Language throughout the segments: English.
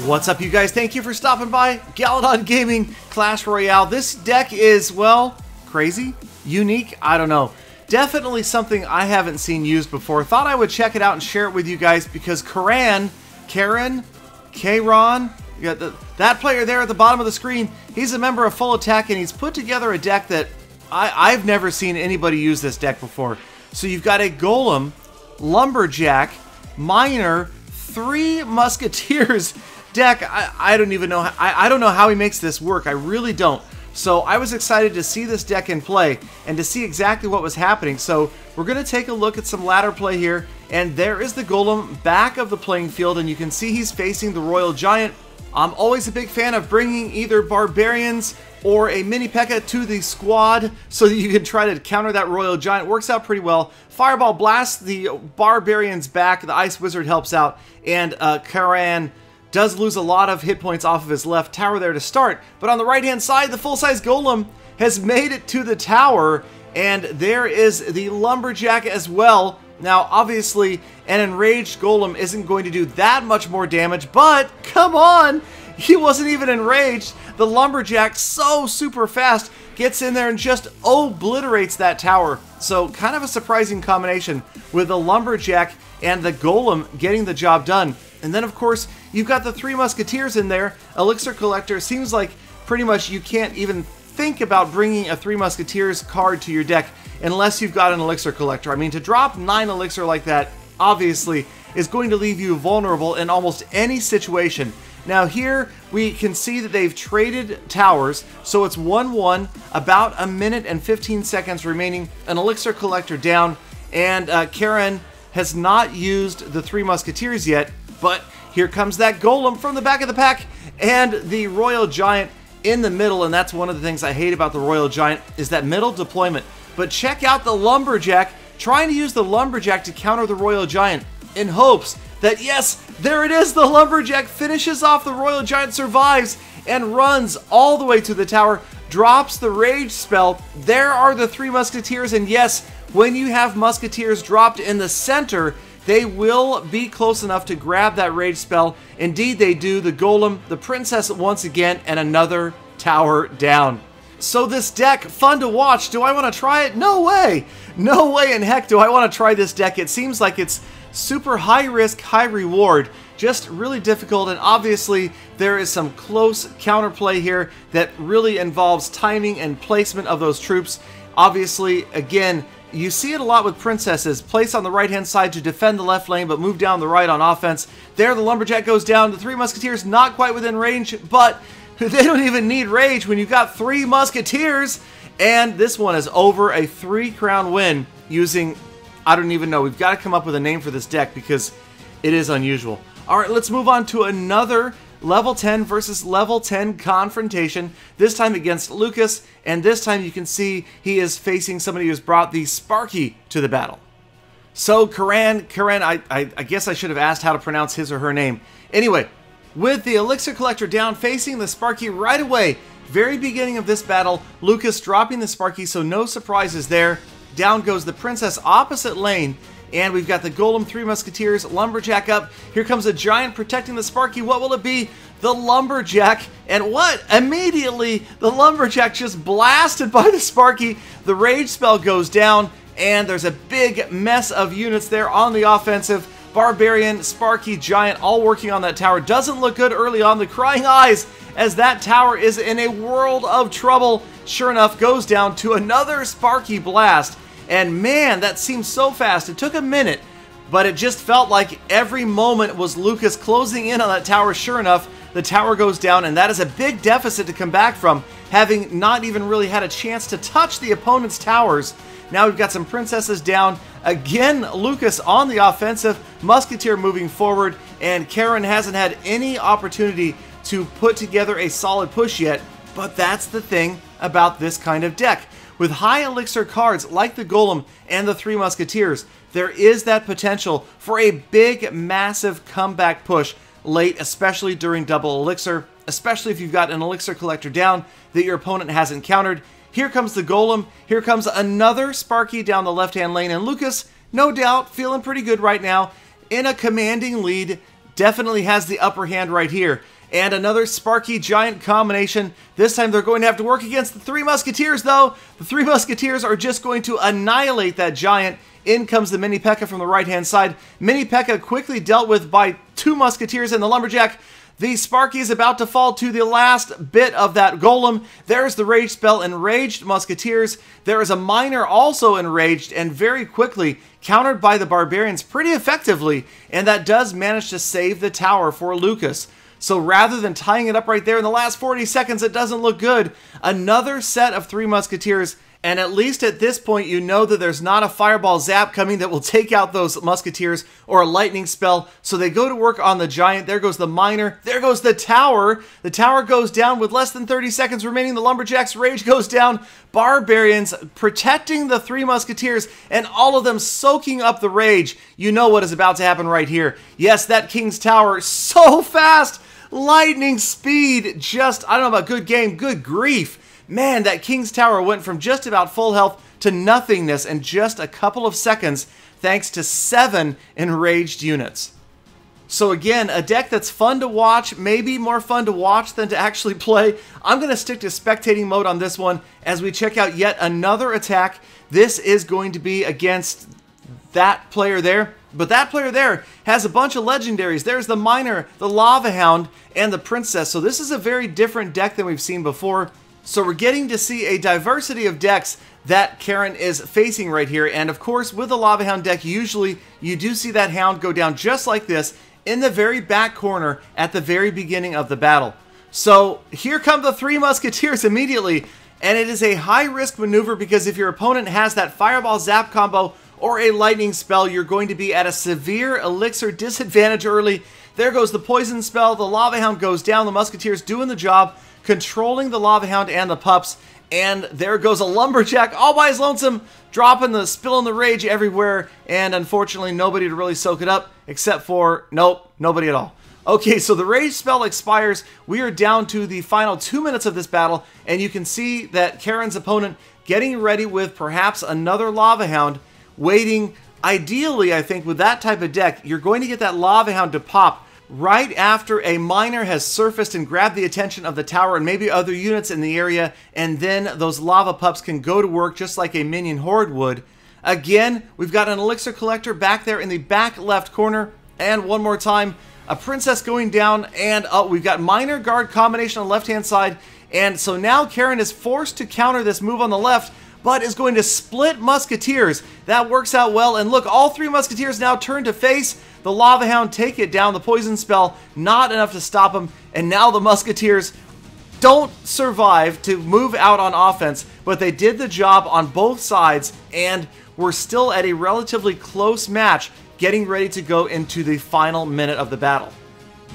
What's up, you guys? Thank you for stopping by Galadon Gaming Clash Royale. This deck is, well, crazy, unique, I don't know. Definitely something I haven't seen used before. Thought I would check it out and share it with you guys because Karen, that player there at the bottom of the screen, he's a member of Full Attack and he's put together a deck that I've never seen anybody use this deck before. So you've got a Golem, Lumberjack, Miner, 3 Musketeers deck. I don't even know. I don't know how he makes this work. I really don't. So I was excited to see this deck in play and to see exactly what was happening. So we're going to take a look at some ladder play here. And there is the Golem back of the playing field. And you can see he's facing the Royal Giant. I'm always a big fan of bringing either Barbarians or a Mini P.E.K.K.A. to the squad so that you can try to counter that Royal Giant. Works out pretty well. Fireball blasts the Barbarians back. The Ice Wizard helps out. And Karen does lose a lot of hit points off of his left tower there to start. But on the right-hand side, the full-size Golem has made it to the tower. And there is the Lumberjack as well. Now, obviously, an enraged Golem isn't going to do that much more damage. But, come on! He wasn't even enraged. The Lumberjack, so super fast, gets in there and just obliterates that tower. So, kind of a surprising combination with the Lumberjack and the Golem getting the job done. And then, of course, you've got the 3 Musketeers in there. Elixir Collector seems like pretty much you can't even think about bringing a 3 Musketeers card to your deck unless you've got an Elixir Collector. I mean, to drop 9 Elixir like that, obviously, is going to leave you vulnerable in almost any situation. Now here, we can see that they've traded towers, so it's 1-1, about a minute and 15 seconds remaining, an Elixir Collector down, and Karen has not used the 3 Musketeers yet, but here comes that Golem from the back of the pack, and the Royal Giant in the middle, and that's one of the things I hate about the Royal Giant, is that middle deployment. But check out the Lumberjack, trying to use the Lumberjack to counter the Royal Giant, in hopes that, yes, there it is, the Lumberjack finishes off the Royal Giant, survives, and runs all the way to the tower, drops the Rage spell. There are the 3 Musketeers, and yes, when you have Musketeers dropped in the center, they will be close enough to grab that Rage spell. Indeed, they do. The Golem, the Princess once again, and another tower down. So this deck, fun to watch. Do I want to try it? No way! No way in heck do I want to try this deck. It seems like it's super high risk, high reward. Just really difficult, and obviously there is some close counterplay here that really involves timing and placement of those troops. Obviously, again, you see it a lot with princesses. Place on the right-hand side to defend the left lane, but move down the right on offense. There, the Lumberjack goes down. The 3 Musketeers not quite within range, but they don't even need rage when you've got 3 Musketeers. And this one is over, a 3-crown win using, I don't even know. We've got to come up with a name for this deck because it is unusual. All right, let's move on to another level 10 versus level 10 confrontation, this time against Lucas, and this time you can see he is facing somebody who's brought the Sparky to the battle. So Karen, I guess I should have asked how to pronounce his or her name. Anyway, with the Elixir Collector down, facing the Sparky right away, very beginning of this battle, Lucas dropping the Sparky, so no surprises there. Down goes the Princess opposite lane, and we've got the Golem, 3 Musketeers, Lumberjack up. Here comes a Giant protecting the Sparky. What will it be? The Lumberjack. And what? Immediately, the Lumberjack just blasted by the Sparky. The Rage spell goes down, and there's a big mess of units there on the offensive. Barbarian, Sparky, Giant, all working on that tower. Doesn't look good early on. The Crying Eyes, as that tower is in a world of trouble. Sure enough, goes down to another Sparky blast. And man, that seems so fast. It took a minute, but it just felt like every moment was Lucas closing in on that tower. Sure enough, the tower goes down, and that is a big deficit to come back from, having not even really had a chance to touch the opponent's towers. Now we've got some princesses down. Again, Lucas on the offensive, Musketeer moving forward, and Karen hasn't had any opportunity to put together a solid push yet, but that's the thing about this kind of deck. With high elixir cards like the Golem and the 3 Musketeers, there is that potential for a big, massive comeback push late, especially during double elixir, especially if you've got an Elixir Collector down that your opponent hasn't countered. Here comes the Golem, here comes another Sparky down the left-hand lane, and Lucas, no doubt, feeling pretty good right now, in a commanding lead, definitely has the upper hand right here. And another Sparky Giant combination. This time they're going to have to work against the Three Musketeers, though. The Three Musketeers are just going to annihilate that Giant. In comes the Mini P.E.K.K.A from the right-hand side. Mini P.E.K.K.A quickly dealt with by 2 Musketeers and the Lumberjack. The Sparky is about to fall to the last bit of that Golem. There's the Rage spell, Enraged Musketeers. There is a Miner also enraged and very quickly countered by the Barbarians pretty effectively. And that does manage to save the tower for Lucas. So rather than tying it up right there in the last 40 seconds, it doesn't look good. Another set of 3 Musketeers. And at least at this point, you know that there's not a Fireball Zap coming that will take out those Musketeers or a Lightning spell. So they go to work on the Giant. There goes the Miner. There goes the Tower. The Tower goes down with less than 30 seconds remaining. The Lumberjack's Rage goes down. Barbarians protecting the 3 Musketeers and all of them soaking up the Rage. You know what is about to happen right here. Yes, that King's Tower so fast. Lightning speed. Just, I don't know about good game. Good grief. Man, that King's Tower went from just about full health to nothingness in just a couple of seconds thanks to 7 enraged units. So again, a deck that's fun to watch, maybe more fun to watch than to actually play. I'm going to stick to spectating mode on this one as we check out yet another attack. This is going to be against that player there. But that player there has a bunch of legendaries. There's the Miner, the Lava Hound, and the Princess. So this is a very different deck than we've seen before. So we're getting to see a diversity of decks that Karen is facing right here. And of course, with the Lava Hound deck, usually you do see that Hound go down just like this in the very back corner at the very beginning of the battle. So here come the 3 Musketeers immediately. And it is a high-risk maneuver because if your opponent has that Fireball Zap combo or a Lightning spell, you're going to be at a severe Elixir disadvantage early. There goes the Poison spell. The Lava Hound goes down. The Musketeers doing the job, controlling the Lava Hound and the pups. And there goes a Lumberjack all by his lonesome, dropping the spilling the Rage everywhere. And unfortunately, nobody to really soak it up except for, nope, nobody at all. Okay, so the Rage spell expires. We are down to the final 2 minutes of this battle. And you can see that Karen's opponent getting ready with perhaps another Lava Hound, waiting. Ideally, I think with that type of deck, you're going to get that Lava Hound to pop right after a Miner has surfaced and grabbed the attention of the tower and maybe other units in the area, and then those Lava Pups can go to work just like a minion horde would. Again, we've got an Elixir Collector back there in the back left corner, and one more time, a Princess going down, and we've got Miner Guard combination on the left-hand side, and so now Karen is forced to counter this move on the left, but is going to split Musketeers. That works out well, and look, all 3 Musketeers now turn to face the Lava Hound, take it down. The Poison spell, not enough to stop him, and now the Musketeers don't survive to move out on offense, but they did the job on both sides, and we're still at a relatively close match, getting ready to go into the final minute of the battle.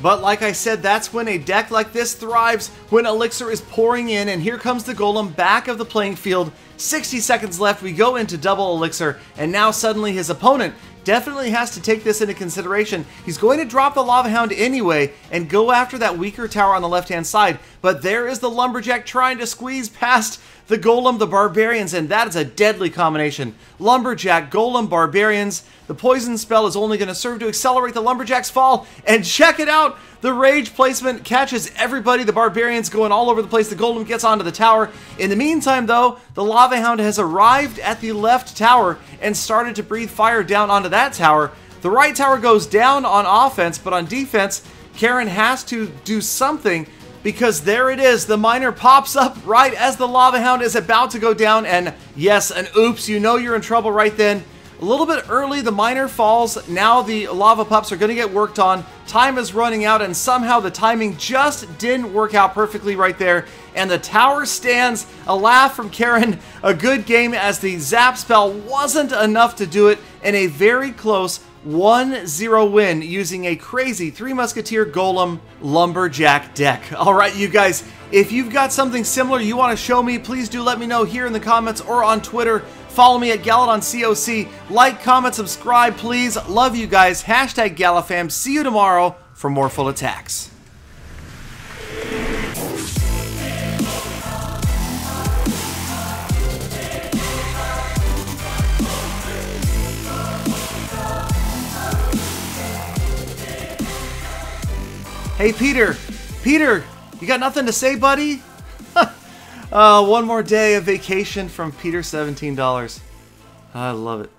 But like I said, that's when a deck like this thrives, when Elixir is pouring in, and here comes the Golem back of the playing field. 60 seconds left, we go into double Elixir, and now suddenly his opponent definitely has to take this into consideration. He's going to drop the Lava Hound anyway and go after that weaker tower on the left-hand side, but there is the Lumberjack trying to squeeze past the Golem, the Barbarians, and that is a deadly combination. Lumberjack, Golem, Barbarians. The Poison spell is only going to serve to accelerate the Lumberjack's fall, and check it out! The Rage placement catches everybody. The Barbarians going all over the place. The Golem gets onto the tower. In the meantime, though, the Lava Hound has arrived at the left tower and started to breathe fire down onto that tower. The right tower goes down on offense, but on defense, Karen has to do something because there it is. The Miner pops up right as the Lava Hound is about to go down, and yes, an oops, you know you're in trouble right then. A little bit early, the Miner falls. Now the Lava Pups are going to get worked on. Time is running out, and somehow the timing just didn't work out perfectly right there. And the tower stands. A laugh from Karen. A good game as the Zap spell wasn't enough to do it in a very close 1-0 win using a crazy 3 Musketeer Golem Lumberjack deck. All right, you guys, if you've got something similar you want to show me, please do let me know here in the comments or on Twitter. Follow me at GaladonCOC. Like, comment, subscribe, please. Love you guys. Hashtag GalaFam. See you tomorrow for more full attacks. Hey, Peter. Peter, you got nothing to say, buddy? One more day of vacation from Peter, $17. I love it.